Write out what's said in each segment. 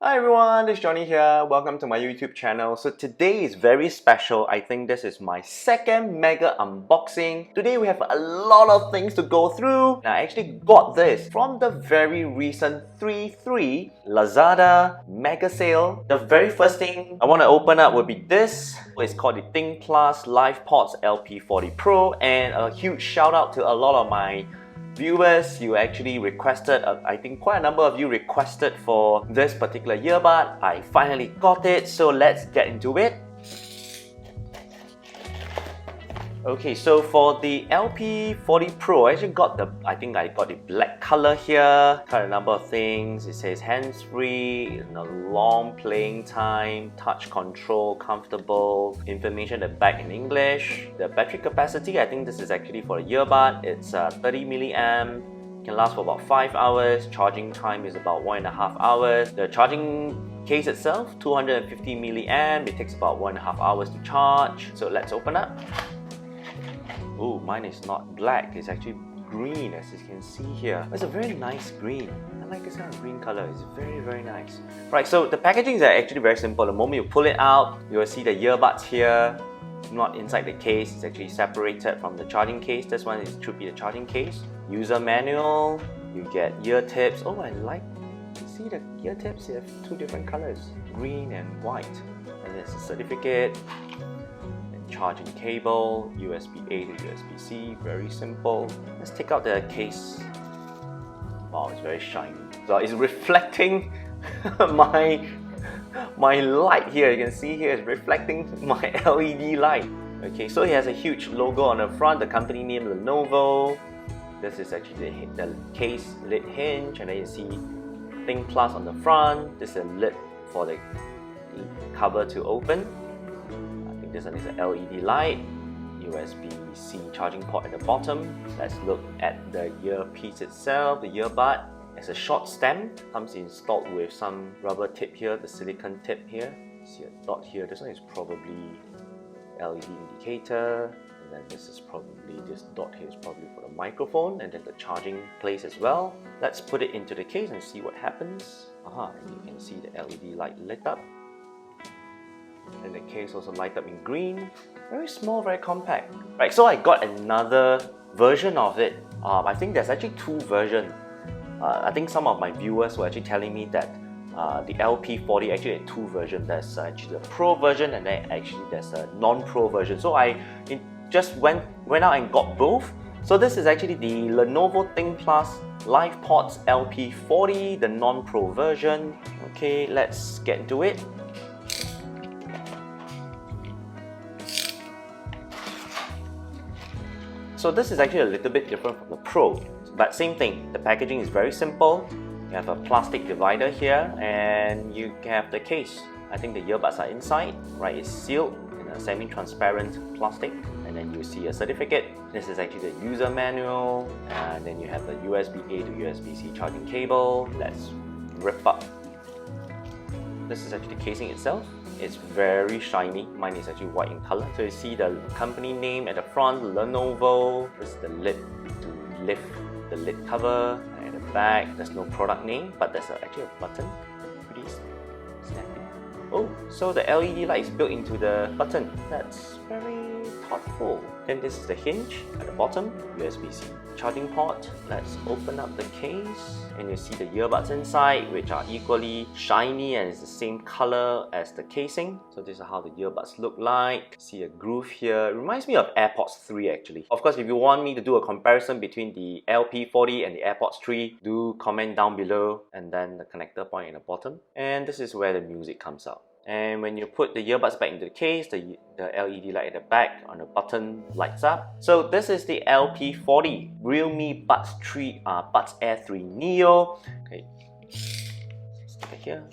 Hi everyone, this is Johnny here. Welcome to my YouTube channel. So today is very special. I think this is my second mega unboxing. Today we have a lot of things to go through. And I actually got this from the very recent 3/3 Lazada mega sale. The very first thing I want to open up would be this. It's called the ThinkPlus Pods LP40 Pro, and a huge shout out to a lot of my viewers. You actually requested, I think quite a number of you requested for this particular earbud. I finally got it, so let's get into it. Okay, so for the LP40 Pro, I actually got I think I got the black color here. Quite a number of things. It says hands-free, long playing time, touch control, comfortable, information at the back in English. The battery capacity, I think this is actually for a earbud. It's 30 milliamp. Can last for about 5 hours. Charging time is about 1.5 hours. The charging case itself, 250 milliamp. It takes about 1.5 hours to charge. So let's open up. Oh, mine is not black, it's actually green, as you can see here. It's a very nice green. I like this kind of green color, it's very nice. Right, so the packaging is actually very simple. The moment you pull it out, you will see the earbuds here, not inside the case. It's actually separated from the charging case. This one should be the charging case. User manual, you get ear tips. Oh, I like, you see the ear tips, they have two different colors, green and white. And there's a certificate. Charging cable, USB-A to USB-C, very simple. Let's take out the case. Wow, it's very shiny. So it's reflecting my light here. You can see here, it's reflecting my LED light. Okay, so it has a huge logo on the front, the company name Lenovo. This is actually the case lid hinge, and then you see ThinkPlus on the front. This is a lid for the cover to open. This one is an LED light, USB-C charging port at the bottom. Let's look at the earpiece itself, the earbud. It's a short stem, comes installed with some rubber tip here, the silicone tip here. See a dot here, this one is probably LED indicator. And then this dot here is probably for the microphone, and then the charging place as well. Let's put it into the case and see what happens. And you can see the LED light lit up. And the case also light up in green. Very small, very compact. Right, so I got another version of it. I think there's actually two versions. I think some of my viewers were actually telling me that the LP40 actually had two versions. There's actually the Pro version, and then actually there's a non-Pro version. So I just went out and got both. So this is actually the Lenovo ThinkPlus Pods LP40, the non-Pro version. Okay, let's get into it. So this is actually a little bit different from the Pro, but same thing. The packaging is very simple. You have a plastic divider here, and you have the case. I think the earbuds are inside, right? It's sealed in a semi-transparent plastic, and then you see a certificate. This is actually the user manual, and then you have the USB-A to USB-C charging cable. Let's rip up. This is actually the casing itself. It's very shiny. Mine is actually white in color. So you see the company name at the front, Lenovo. This is the lid to lift the lid cover. And at the back, there's no product name, but there's actually a button. Pretty snappy. Oh, so the LED light is built into the button. That's very thoughtful. Then this is the hinge at the bottom, USB-C charging port. Let's open up the case, and you see the earbuds inside, which are equally shiny and it's the same color as the casing. So this is how the earbuds look like. See a groove here. It reminds me of AirPods 3 actually. Of course, if you want me to do a comparison between the LP40 and the AirPods 3, do comment down below, and then the connector point in the bottom. And this is where the music comes out. And when you put the earbuds back into the case, the LED light at the back on the button lights up. So this is the LP40 Realme Buds Air 3 Neo. Okay, stick it here.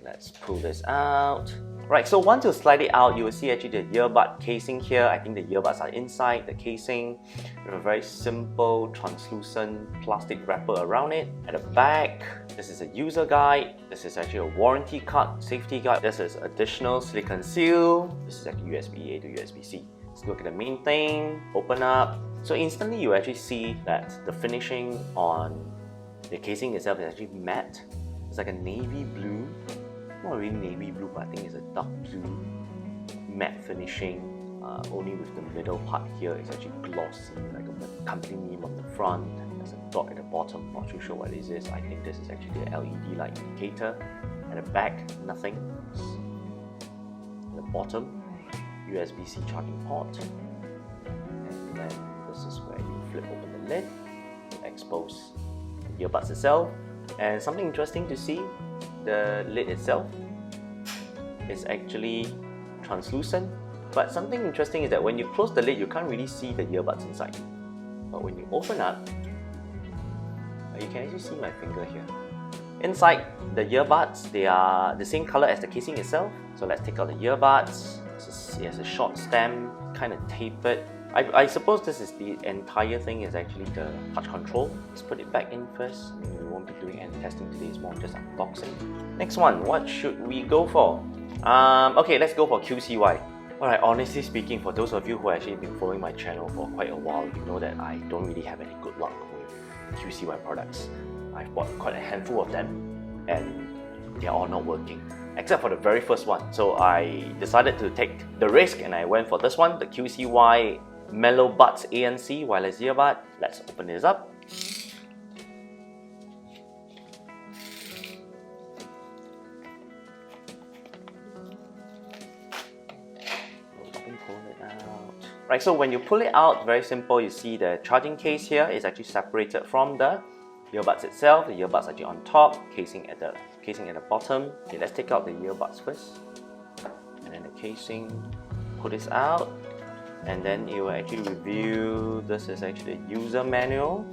Let's pull this out. Right, so once you slide it out, you will see actually the earbud casing here. I think the earbuds are inside the casing with a very simple translucent plastic wrapper around it. At the back, this is a user guide. This is actually a warranty card, safety guide. This is additional silicone seal. This is actually USB-A to USB-C. Let's look at the main thing. Open up. So instantly you actually see that the finishing on The casing itself is actually matte. It's like a navy blue, not really navy blue, but I think it's a dark blue matte finishing. Only with the middle part here is actually glossy, like a company name on the front. There's a dot at the bottom, not too sure what this is. I think this is actually the LED light indicator. At the back, nothing. At the bottom, USB-C charging port. And then this is where you flip open the lid to expose the earbuds itself. And something interesting to see, the lid itself is actually translucent. But something interesting is that when you close the lid, you can't really see the earbuds inside. But when you open up, you can actually see my finger here. Inside the earbuds, they are the same color as the casing itself. So let's take out the earbuds. It has a short stem, kind of tapered. I suppose this is the entire thing is actually the touch control. Let's put it back in first. We won't be doing any testing today, it's more just unboxing. Next one, what should we go for? Okay, let's go for QCY. Alright, honestly speaking, for those of you who have actually been following my channel for quite a while, you know that I don't really have any good luck with QCY products. I've bought quite a handful of them and they're all not working, except for the very first one. So I decided to take the risk and I went for this one, the QCY Mellow Buds ANC wireless earbud. Let's open this up. Right, so when you pull it out, very simple, you see the charging case here is actually separated from the earbuds itself. The earbuds actually on top, casing at the bottom. Okay, let's take out the earbuds first. And then the casing, pull this out. And then it will actually reveal, this is actually the user manual.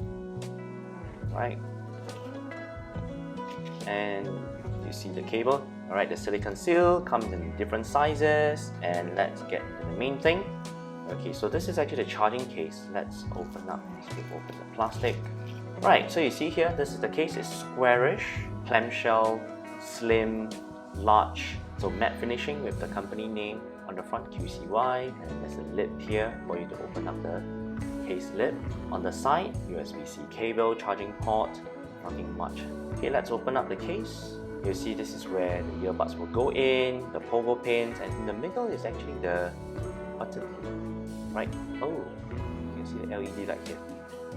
Right. And you see the cable. Alright, the silicone seal comes in different sizes. And let's get to the main thing. Okay, so this is actually the charging case. Let's open up. Let's open the plastic. Right, so you see here, this is the case. It's squarish, clamshell, slim, large. So matte finishing with the company name on the front, QCY. And there's a lid here for you to open up the case lid. On the side, USB-C cable, charging port, nothing much. Okay, let's open up the case. You'll see this is where the earbuds will go in, the pogo pins, and in the middle is actually the button. Right? Oh, you can see the LED light here.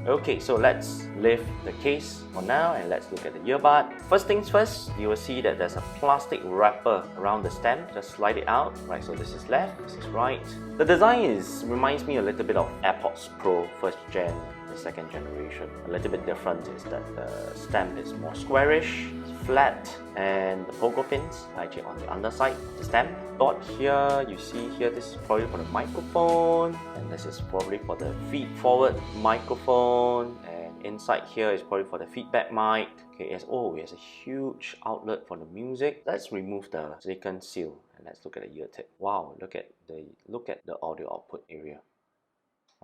Okay, so let's lift the case for now and let's look at the earbud. First things first, you will see that there's a plastic wrapper around the stem. Just slide it out. Right, so this is left, this is right. The design reminds me a little bit of AirPods Pro first gen, the second generation. A little bit different is that the stem is more squarish, flat, and the pogo pins are actually on the underside of the stem. Dot here, you see here, this is probably for the microphone, and this is probably for the feed forward microphone, and inside here is probably for the feedback mic. Okay, it has a huge outlet for the music. Let's remove the silicone seal and let's look at the ear tip. Wow, look at the audio output area.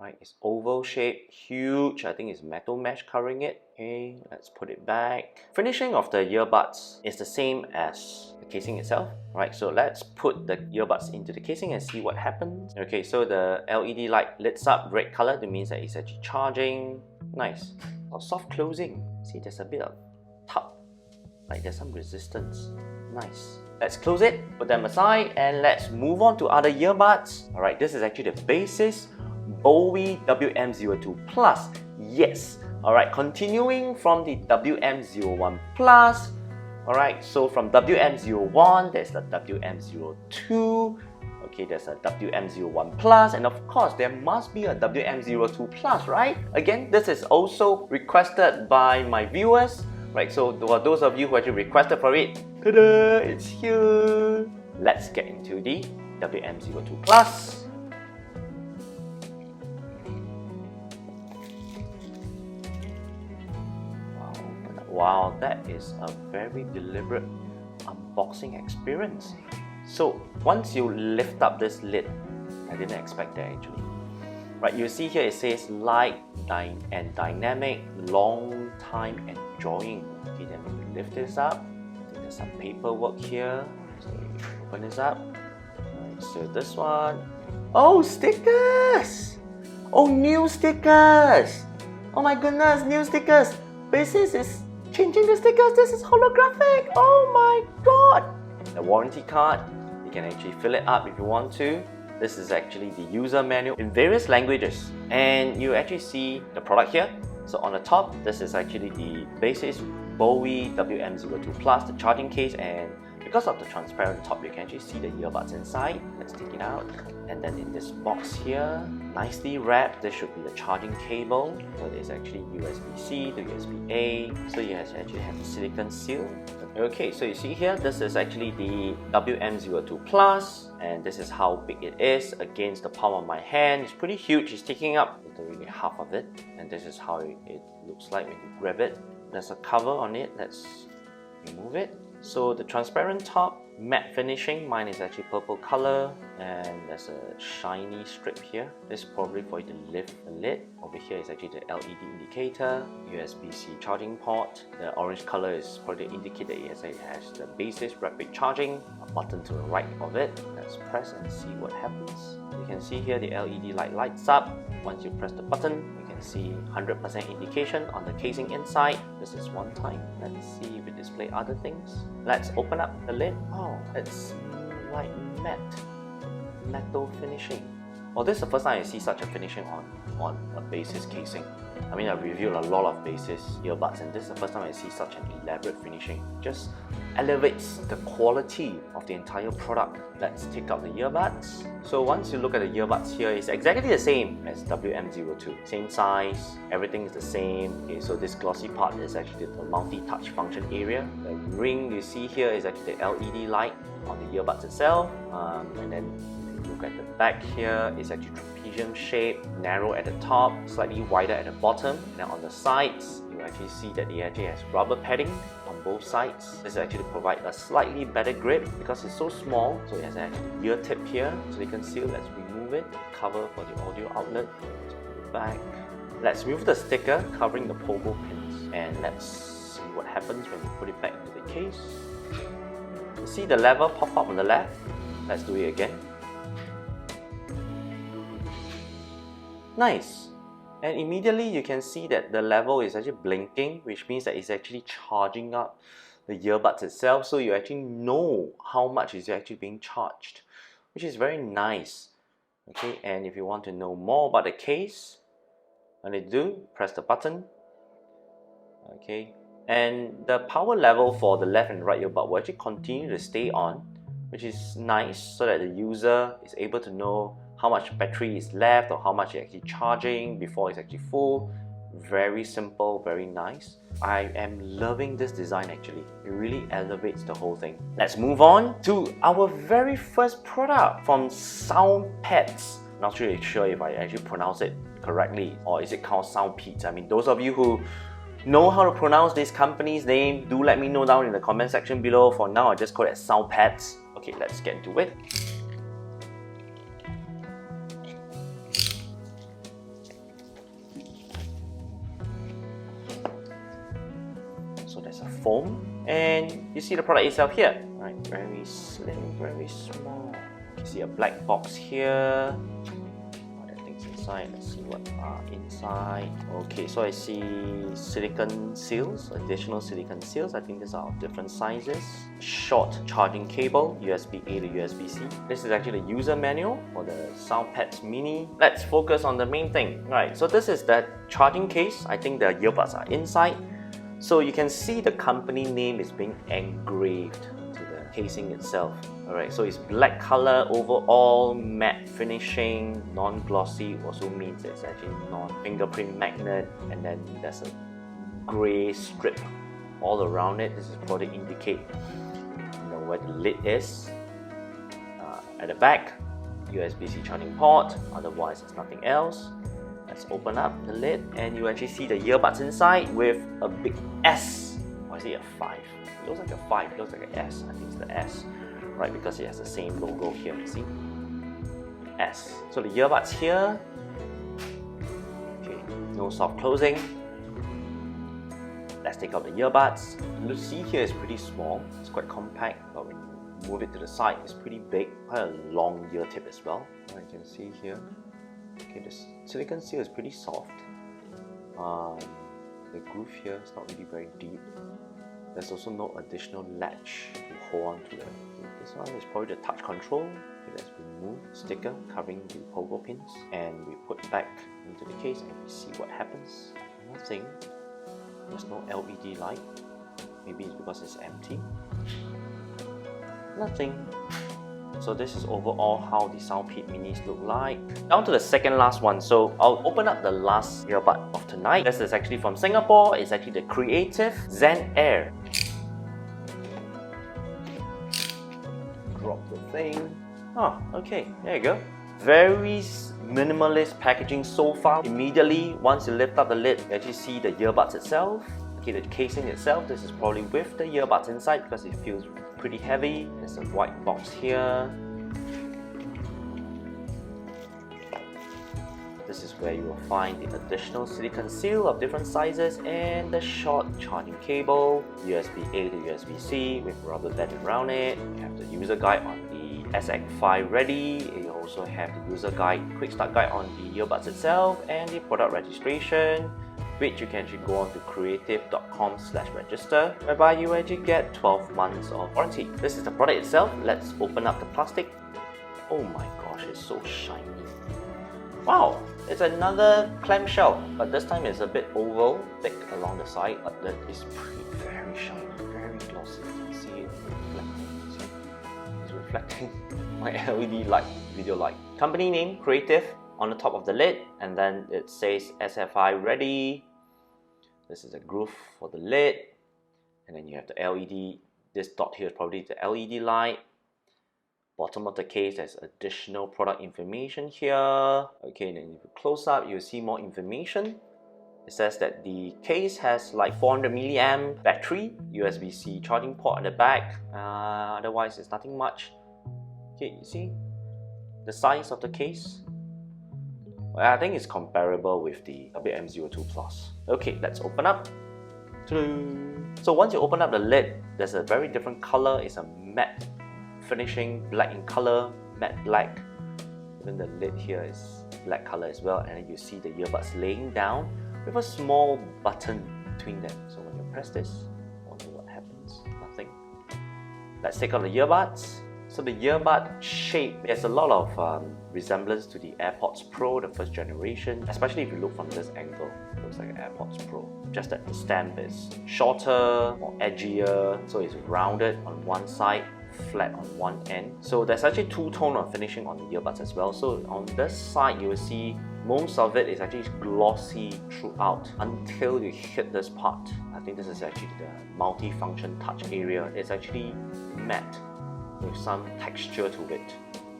Right, it's oval shape, huge. I think it's metal mesh covering it. Okay, let's put it back. Finishing of the earbuds is the same as the casing itself. Right, so let's put the earbuds into the casing and see what happens. Okay, so the LED light lights up red color. That means that it's actually charging. Nice. Soft closing. See, there's a bit of tug. Like there's some resistance. Nice. Let's close it, put them aside, and let's move on to other earbuds. Alright, this is actually the Baseus Bowie WM02 Plus. Yes. Alright, continuing from the WM01 Plus. Alright, so from WM01, there's the WM02. Okay, there's a WM01 Plus, and of course, there must be a WM02 Plus, right? Again, this is also requested by my viewers. Right, so for those of you who actually requested for it, ta-da, it's here. Let's get into the WM02 Plus. Wow, that is a very deliberate unboxing experience. So once you lift up this lid, I didn't expect that actually. Right, you see here it says light and dynamic, long time enjoying. Okay, then when you lift this up, I think there's some paperwork here. So you open this up. Right, so this one, oh, stickers! Oh, new stickers! Oh my goodness, new stickers! Baseus is changing the stickers. This is holographic. Oh my god. The warranty card, you can actually fill it up if you want to. This is actually the user manual in various languages, and you actually see the product here. So on the top, this is actually the Baseus Bowie WM02 Plus, the charging case, and because of the transparent top, you can actually see the earbuds inside. Let's take it out. And then in this box here, nicely wrapped, this should be the charging cable. So there's actually USB-C to USB-A. So you actually have the silicone seal. Okay, so you see here, this is actually the WM02 Plus, and this is how big it is against the palm of my hand. It's pretty huge. It's taking up literally half of it, and this is how it looks like when you grab it. There's a cover on it. Let's remove it. So the transparent top, matte finishing. Mine is actually purple color, and there's a shiny strip here. This is probably for you to lift the lid. Over here is actually the LED indicator, USB-C charging port. The orange color is probably to indicate that it has the Baseus rapid charging. A button to the right of it. Let's press and see what happens. You can see here the LED light lights up. Once you press the button, you can see 100% indication on the casing inside. This is one time. Let's see if it displays other things. Let's open up the lid. Oh, it's like matte metal finishing. Well, this is the first time I see such a finishing on a Baseus casing. I mean, I've reviewed a lot of Baseus earbuds, and this is the first time I see such an elaborate finishing. Just elevates the quality of the entire product. Let's take out the earbuds. So once you look at the earbuds here, it's exactly the same as WM02. Same size, everything is the same. Okay, so this glossy part is actually the multi-touch function area. The ring you see here is actually the LED light on the earbuds itself. And then look at the back here, it's actually trapezium shape, narrow at the top, slightly wider at the bottom. And then on the sides, you actually see that it actually has rubber padding on both sides. This actually provides a slightly better grip because it's so small. So it has an ear tip here, so you can seal. Let's remove it. Cover for the audio outlet. Let's put it back. Let's remove the sticker covering the pogo pins, and let's see what happens when you put it back into the case. You see the lever pop up on the left. Let's do it again. Nice. And immediately you can see that the level is actually blinking, which means that it's actually charging up the earbuds itself, so you actually know how much is actually being charged, which is very nice. Okay, and if you want to know more about the case, when you do, press the button. Okay, and the power level for the left and right earbud will actually continue to stay on, which is nice, so that the user is able to know how much battery is left or how much it's actually charging before it's actually full. Very simple, very nice. I am loving this design actually. It really elevates the whole thing. Let's move on to our very first product from SoundPEATS. Not really sure if I actually pronounce it correctly, or is it called SoundPEATS? I mean, those of you who know how to pronounce this company's name, do let me know down in the comment section below. For now, I just call it SoundPEATS. Okay, let's get into it. So there's a foam, and you see the product itself here. Right, very slim, very small. You see a black box here. Other things inside. Let's see what are inside. Okay, so I see silicone seals, additional silicone seals. I think these are of different sizes. Short charging cable, USB-A to USB-C. This is actually the user manual for the SoundPEATS Mini. Let's focus on the main thing. Right, so this is the charging case. I think the earbuds are inside. So you can see the company name is being engraved into the casing itself. Alright, so it's black color overall, matte finishing, non-glossy, also means it's actually non-fingerprint magnet, and then there's a grey strip all around it. This is probably indicate where the lid is. At the back, USB-C charging port, otherwise there's nothing else. Let's open up the lid, and you actually see the earbuds inside with a big S. Or is it a 5? It looks like a 5, it looks like an S. I think it's the S, right? Because it has the same logo here, you see? S. So the earbuds here. Okay, no soft closing. Let's take out the earbuds. You see here is pretty small. It's quite compact, but when you move it to the side, it's pretty big. Quite a long ear tip as well. You can see here. Okay, the silicone seal is pretty soft. The groove here is not really very deep. There's also no additional latch to hold on to it. This one is probably the touch control. Okay, let's remove the sticker covering the pogo pins and we put back into the case and we see what happens. Nothing. There's no LED light. Maybe it's because it's empty. Nothing. So this is overall how the SoundPEATS Minis look like. Down to the second last one. So I'll open up the last earbud of tonight. This is actually from Singapore. It's actually the Creative Zen Air. Drop the thing. Oh, okay, there you go. Very minimalist packaging so far. Immediately, once you lift up the lid, you actually see the earbuds itself. Okay, the casing itself, this is probably with the earbuds inside because it feels pretty heavy. There's a white box here. This is where you will find the additional silicone seal of different sizes and the short charging cable, USB-A to USB-C with rubber band around it. You have the user guide on the SX5 ready. You also have the user guide, quick start guide on the earbuds itself and the product registration, which you can actually go on to creative.com/register, whereby you actually get 12 months of warranty. This is the product itself. Let's open up the plastic. Oh my gosh, it's so shiny. Wow, it's another clamshell, but this time it's a bit oval, thick along the side, but that is very shiny, very glossy. You can see it reflecting. See? It's reflecting my LED light, video light. Company name, Creative, on the top of the lid, and then it says SFI ready. This is a groove for the lid, and then you have the LED. This dot here is probably the LED light. Bottom of the case, there's additional product information here. Okay, then if you close up, you'll see more information. It says that the case has like 400 milliamp battery, USB-C charging port at the back. Otherwise, it's nothing much. Okay, you see the size of the case. I think it's comparable with the WM02 Plus. Okay, let's open up. So once you open up the lid, there's a very different color. It's a matte finishing, black in color, matte black. Even the lid here is black color as well, and then you see the earbuds laying down with a small button between them. So when you press this, I wonder what happens. Nothing. Let's take out the earbuds. So the earbud shape, there's a lot of resemblance to the AirPods Pro, the first generation, especially if you look from this angle. It looks like an AirPods Pro. Just that the stem is shorter, more edgier, so it's rounded on one side, flat on one end. So there's actually two-tone of finishing on the earbuds as well. So on this side, you will see most of it is actually glossy throughout until you hit this part. I think this is actually the multi-function touch area. It's actually matte with some texture to it,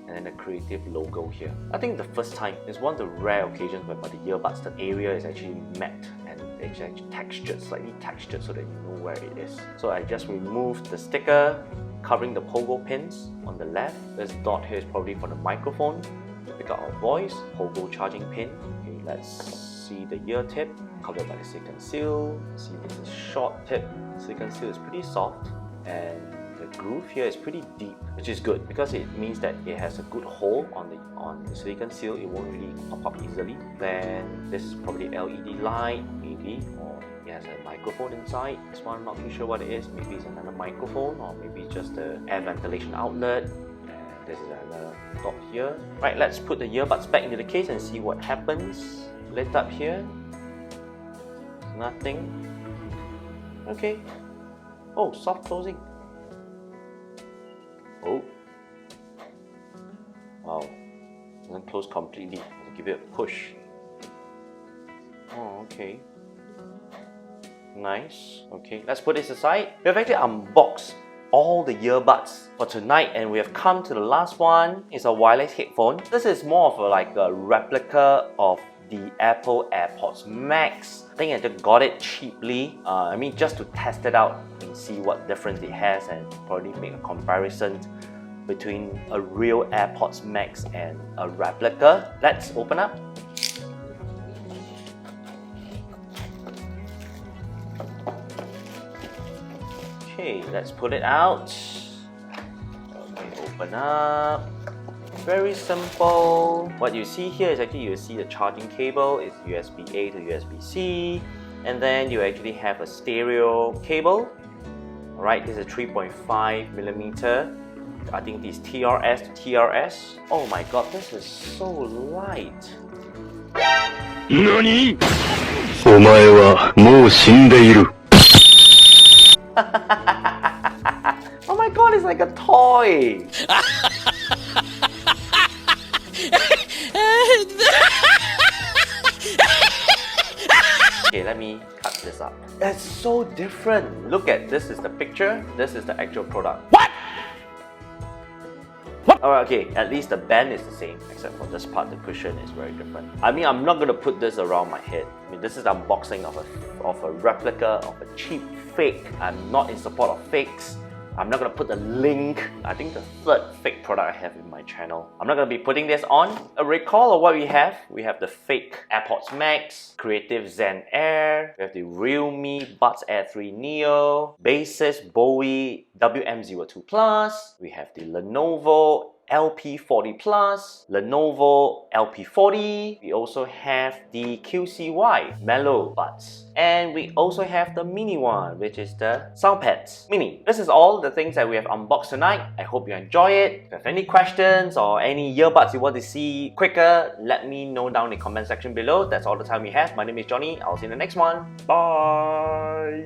and then the Creative logo here. I think the first time is one of the rare occasions where the earbuds, the area is actually matte and it's actually textured, slightly textured, so that you know where it is. So I just removed the sticker covering the pogo pins on the left. This dot here is probably for the microphone to pick up our voice. Pogo charging pin. Okay, let's see the ear tip covered by the silicone seal. See, this is short tip. Silicone seal is pretty soft, and the groove here is pretty deep, which is good because it means that it has a good hold on the silicone seal. It won't really pop up easily. Then this is probably LED light, maybe, or it has a microphone inside. This one I'm not too sure what it is. Maybe it's another microphone, or maybe just the air ventilation outlet. And this is another dot here. Right, let's put the earbuds back into the case and see what happens. Lift up here. Nothing. Okay. Oh, soft closing. Oh. Wow. Doesn't close completely. I'll give it a push. Oh, okay. Nice. Okay, let's put this aside. We have actually unboxed all the earbuds for tonight, and we have come to the last one. It's a wireless headphone. This is more of like a replica of the Apple AirPods Max. I think I just got it cheaply. I mean, just to test it out and see what difference it has, and probably make a comparison between a real AirPods Max and a replica. Let's open up. Okay, let's put it out. Okay, open up. Very simple. What you see here is actually you see the charging cable is USB-A to USB-C. And then you actually have a stereo cable. Alright, this is 3.5mm. I think these TRS to TRS. Oh my god, this is so light. NANI?! お前はもう死んでいる。Oh my god, it's like a toy! Okay, let me cut this up. It's so different. Look at this is the picture, this is the actual product. What? Alright, okay, at least the band is the same, except for this part, the cushion is very different. I mean, I'm not gonna put this around my head. I mean, this is the unboxing of a replica of a cheap fake. I'm not in support of fakes. I'm not gonna put the link. I think the third fake product I have in my channel. I'm not gonna be putting this on. A recall of what we have. We have the fake Airpods Max, creative Zen Air. We have the Realme Buds Air 3 Neo, Baseus Bowie WM02 Plus. We have the Lenovo LP40 Plus, Lenovo LP40. We also have the QCY Mellow Buds. And we also have the mini one, which is the SoundPEATS Mini. This is all the things that we have unboxed tonight. I hope you enjoy it. If you have any questions or any earbuds you want to see quicker, let me know down in the comment section below. That's all the time we have. My name is Johnny. I'll see you in the next one. Bye!